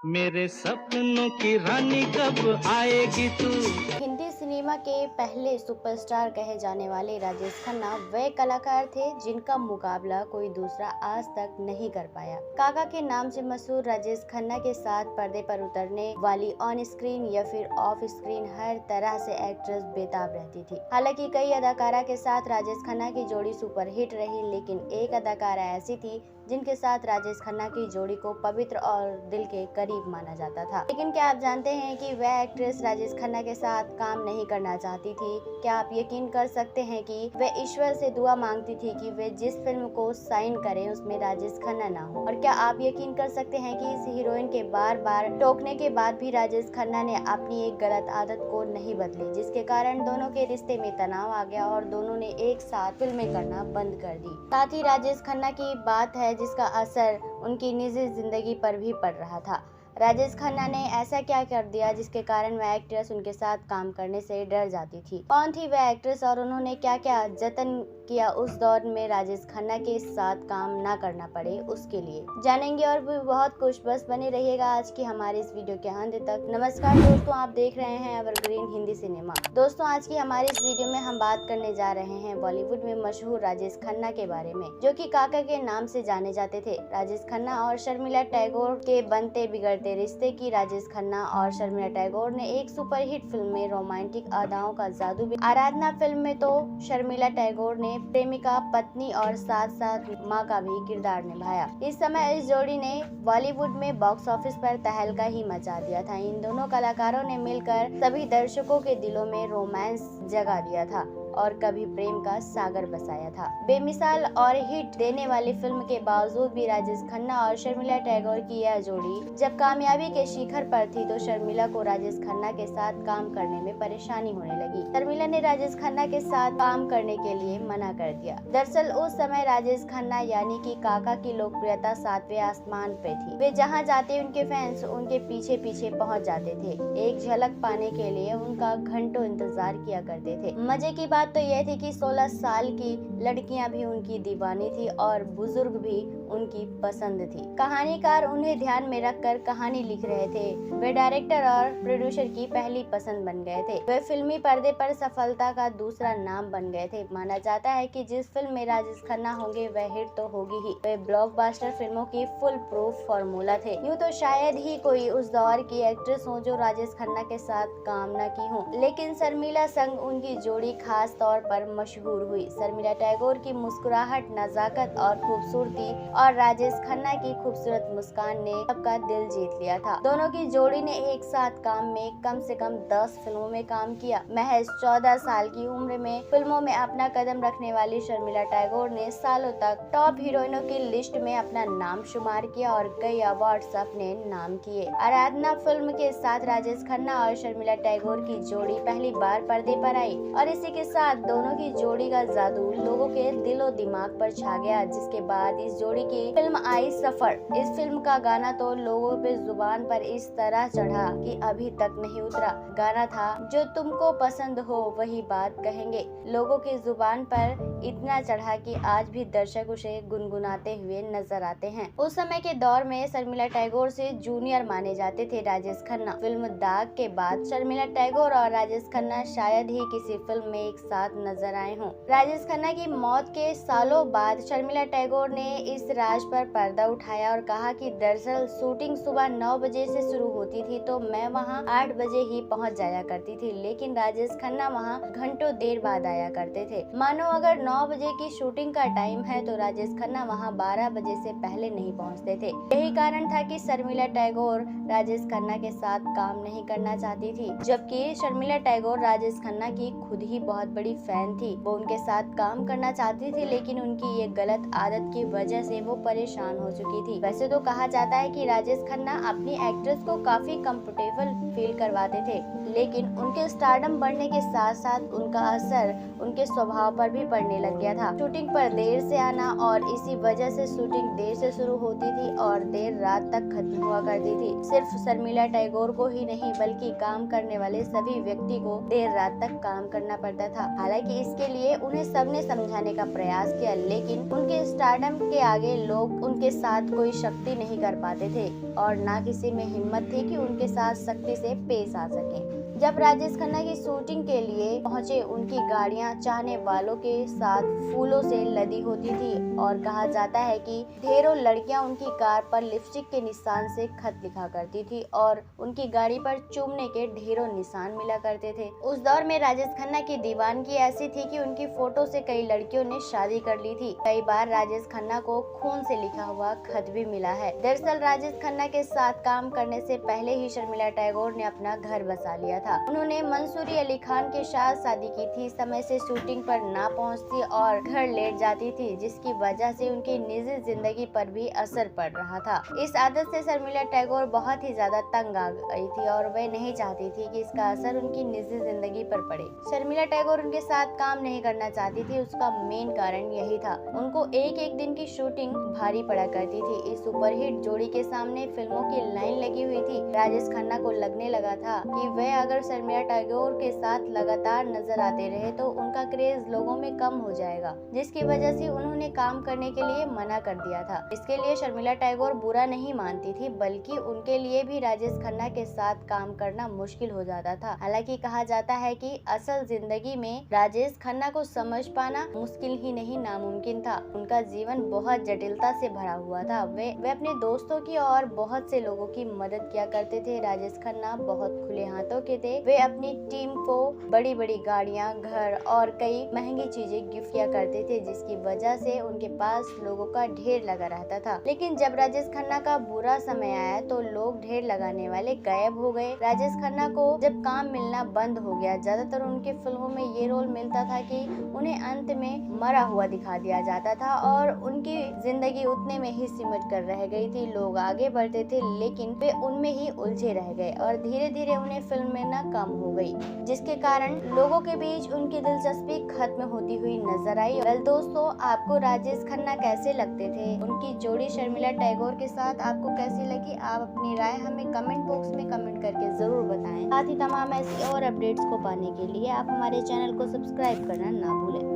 मेरे सपनों की रानी कब आएगी तू। हिंदी सिनेमा के पहले सुपरस्टार कहे जाने वाले राजेश खन्ना वे कलाकार थे जिनका मुकाबला कोई दूसरा आज तक नहीं कर पाया। काका के नाम से मशहूर राजेश खन्ना के साथ पर्दे पर उतरने वाली ऑन स्क्रीन या फिर ऑफ स्क्रीन हर तरह से एक्ट्रेस बेताब रहती थी। हालांकि कई अदाकारा के साथ राजेश खन्ना की जोड़ी सुपरहिट रही, लेकिन एक अदाकारा ऐसी थी जिनके साथ राजेश खन्ना की जोड़ी को पवित्र और दिल के करीब माना जाता था। लेकिन क्या आप जानते हैं कि वह एक्ट्रेस राजेश खन्ना के साथ काम नहीं करना चाहती थी? क्या आप यकीन कर सकते हैं कि वह ईश्वर से दुआ मांगती थी कि वे जिस फिल्म को साइन करें उसमें राजेश खन्ना ना हो? और क्या आप यकीन कर सकते हैं कि इस हीरोइन के बार बार टोकने के बाद भी राजेश खन्ना ने अपनी एक गलत आदत को नहीं बदली, जिसके कारण दोनों के रिश्ते में तनाव आ गया और दोनों ने एक साथ फिल्में करना बंद कर दी। साथ ही राजेश खन्ना की बात है जिसका असर उनकी निजी जिंदगी पर भी पड़ रहा था। राजेश खन्ना ने ऐसा क्या कर दिया जिसके कारण वह एक्ट्रेस उनके साथ काम करने से डर जाती थी? कौन थी वह एक्ट्रेस और उन्होंने क्या क्या जतन किया उस दौर में राजेश खन्ना के साथ काम ना करना पड़े उसके लिए? जानेंगे और भी बहुत कुछ, बस बने रहिएगा आज की हमारे इस वीडियो के अंत तक। नमस्कार दोस्तों, आप देख रहे हैं एवरग्रीन हिंदी सिनेमा। दोस्तों, आज की हमारी इस वीडियो में हम बात करने जा रहे हैं बॉलीवुड में मशहूर राजेश खन्ना के बारे में, जो कि काका के नाम से जाने जाते थे। राजेश खन्ना और शर्मिला टैगोर के बनते बिगड़ते रिश्ते की राजेश खन्ना और शर्मिला टैगोर ने एक सुपरहिट फिल्म में रोमांटिक अदाओं का जादू भी। आराधना फिल्म में तो शर्मिला टैगोर ने प्रेमिका, पत्नी और साथ साथ मां का भी किरदार निभाया। इस समय इस जोड़ी ने बॉलीवुड में बॉक्स ऑफिस पर तहलका ही मचा दिया था। इन दोनों कलाकारों ने मिलकर सभी दर्शकों के दिलों में रोमांस जगा दिया था और कभी प्रेम का सागर बसाया था। बेमिसाल और हिट देने वाली फिल्म के बावजूद भी राजेश खन्ना और शर्मिला टैगोर की यह जोड़ी जब कामयाबी के शिखर पर थी तो शर्मिला को राजेश खन्ना के साथ काम करने में परेशानी होने लगी। शर्मिला ने राजेश खन्ना के साथ काम करने के लिए मना कर दिया। दरअसल उस समय राजेश खन्ना यानी कि काका की लोकप्रियता 7वें आसमान पे थी। वे जहाँ जाते उनके फैंस उनके पीछे पीछे पहुँच जाते थे। एक झलक पाने के लिए उनका घंटों इंतजार किया करते थे। मजे की बात तो यह थी कि 16 साल की लड़कियां भी उनकी दीवानी थी और बुजुर्ग भी उनकी पसंद थी। कहानीकार उन्हें ध्यान में रखकर कहानी लिख रहे थे। वे डायरेक्टर और प्रोड्यूसर की पहली पसंद बन गए थे। वे फिल्मी पर्दे पर सफलता का दूसरा नाम बन गए थे। माना जाता है कि जिस फिल्म में राजेश खन्ना होंगे वह हिट तो होगी ही। वे ब्लॉकबस्टर फिल्मों की फुल प्रूफ फॉर्मूला थे। यूँ तो शायद ही कोई उस दौर की एक्ट्रेस हो जो राजेश खन्ना के साथ काम न की हो, लेकिन शर्मिला संग उनकी जोड़ी खास तौर पर मशहूर हुई। शर्मिला टैगोर की मुस्कुराहट, नजाकत और खूबसूरती और राजेश खन्ना की खूबसूरत मुस्कान ने सबका दिल जीत लिया था। दोनों की जोड़ी ने एक साथ काम में कम से कम 10 फिल्मों में काम किया। महज 14 साल की उम्र में फिल्मों में अपना कदम रखने वाली शर्मिला टैगोर ने सालों तक टॉप हीरोइनों की लिस्ट में अपना नाम शुमार किया और कई अवार्ड्स अपने नाम किए। आराधना फिल्म के साथ राजेश खन्ना और शर्मिला टैगोर की जोड़ी पहली बार पर्दे पर आई और इसी के साथ दोनों की जोड़ी का जादू लोगों के दिलो दिमाग पर छा गया। जिसके बाद इस जोड़ी की फिल्म आई सफर। इस फिल्म का गाना तो लोगों पे जुबान पर इस तरह चढ़ा कि अभी तक नहीं उतरा। गाना था जो तुमको पसंद हो वही बात कहेंगे। लोगों की जुबान पर इतना चढ़ा कि आज भी दर्शक उसे गुनगुनाते हुए नजर आते हैं। उस समय के दौर में शर्मिला टैगोर से जूनियर माने जाते थे राजेश खन्ना। फिल्म दाग के बाद शर्मिला टैगोर और राजेश खन्ना शायद ही किसी फिल्म में एक साथ नजर आए हों। राजेश खन्ना की मौत के सालों बाद शर्मिला टैगोर ने इस राज पर पर्दा उठाया और कहा कि दरअसल शूटिंग सुबह 9 बजे से शुरू होती थी तो मैं वहां 8 बजे ही पहुंच जाया करती थी, लेकिन राजेश खन्ना वहां घंटों देर बाद आया करते थे। मानो अगर 9 बजे की शूटिंग का टाइम है तो राजेश खन्ना वहां 12 बजे से पहले नहीं पहुंचते थे। यही कारण था कि शर्मिला टैगोर राजेश खन्ना के साथ काम नहीं करना चाहती थी, जबकि शर्मिला टैगोर राजेश खन्ना की खुद ही बहुत बड़ी फैन थी। वो उनके साथ काम करना चाहती थी, लेकिन उनकी ये गलत आदत की वजह से वो परेशान हो चुकी थी। वैसे तो कहा जाता है कि राजेश खन्ना अपनी एक्ट्रेस को काफी कंफर्टेबल फील करवाते थे, लेकिन उनके स्टारडम बढ़ने के साथ साथ उनका असर उनके स्वभाव पर भी पड़ने लग गया था। शूटिंग पर देर से आना और इसी वजह से शूटिंग देर से शुरू होती थी और देर रात तक खत्म हुआ करती थी। सिर्फ शर्मिला टैगोर को ही नहीं बल्कि काम करने वाले सभी व्यक्ति को देर रात तक काम करना पड़ता था। हालांकि इसके लिए उन्हें सबने समझाने का प्रयास किया, लेकिन उनके स्टारडम के आगे लोग उनके साथ कोई सख्ती नहीं कर पाते थे और ना किसी में हिम्मत थी कि उनके साथ सख्ती से पेश आ सके। जब राजेश खन्ना की शूटिंग के लिए पहुंचे, उनकी गाड़ियां चाहने वालों के साथ फूलों से लदी होती थी और कहा जाता है कि ढेरों लड़कियां उनकी कार पर लिपस्टिक के निशान से खत लिखा करती थी और उनकी गाड़ी पर चूमने के ढेरों निशान मिला करते थे। उस दौर में राजेश खन्ना की दीवानगी ऐसी थी कि उनकी फोटो से कई लड़कियों ने शादी कर ली थी। कई बार राजेश खन्ना को खून से लिखा हुआ खत भी मिला है। दरअसल राजेश खन्ना के साथ काम करने से पहले ही शर्मिला टैगोर ने अपना घर बसा लिया था। उन्होंने मंसूरी अली खान के साथ शादी की थी। समय से शूटिंग पर ना पहुंचती और घर लेट जाती थी, जिसकी वजह से उनकी निजी जिंदगी पर भी असर पड़ रहा था। इस आदत से शर्मिला टैगोर बहुत ही ज्यादा तंग आ गई थी और वे नहीं चाहती थी कि इसका असर उनकी निजी जिंदगी पर पड़े। शर्मिला टैगोर उनके साथ काम नहीं करना चाहती थी। उसका मेन कारण यही था, उनको एक एक दिन की शूटिंग भारी पड़ा करती थी। इस सुपरहिट जोड़ी के सामने फिल्मों की लाइन लगी हुई थी। राजेश खन्ना को लगने लगा था कि वे अगर शर्मिला टैगोर के साथ लगातार नजर आते रहे तो उनका क्रेज लोगों में कम हो जाएगा, जिसकी वजह से उन्होंने काम करने के लिए मना कर दिया था। इसके लिए शर्मिला टैगोर बुरा नहीं मानती थी, बल्कि उनके लिए भी राजेश खन्ना के साथ काम करना मुश्किल हो जाता था। हालांकि कहा जाता है कि असल जिंदगी में राजेश खन्ना को समझ पाना मुश्किल ही नहीं नामुमकिन था। उनका जीवन बहुत जटिलता से भरा हुआ था। वे अपने दोस्तों की और बहुत से लोगों की मदद किया करते थे। राजेश खन्ना बहुत खुले हाथों के थे। वे अपनी टीम को बड़ी बड़ी गाड़ियां, घर और कई महंगी चीजें गिफ्ट किया करते थे, जिसकी वजह से उनके पास लोगों का ढेर लगा रहता था। लेकिन जब राजेश खन्ना का बुरा समय आया तो लोग ढेर लगाने वाले गायब हो गए। राजेश खन्ना को जब काम मिलना बंद हो गया, ज्यादातर उनके फिल्मों में ये रोल मिलता था कि उन्हें अंत में मरा हुआ दिखा दिया जाता था और उनकी जिंदगी उतने में ही सिमट कर रह गई थी। लोग आगे बढ़ते थे लेकिन वे उनमें ही उलझे रह गए और धीरे धीरे उन्हें फिल्म में न कम हो गई, जिसके कारण लोगों के बीच उनकी दिलचस्पी खत्म होती हुई नजर आई। वेल दोस्तों, आपको राजेश खन्ना कैसे लगते थे? उनकी जोड़ी शर्मिला टैगोर के साथ आपको कैसी लगी? आप अपनी राय हमें कमेंट बॉक्स में कमेंट करके जरूर बताएं। साथ ही तमाम ऐसी और अपडेट्स को पाने के लिए आप हमारे चैनल को सब्सक्राइब करना ना भूलें।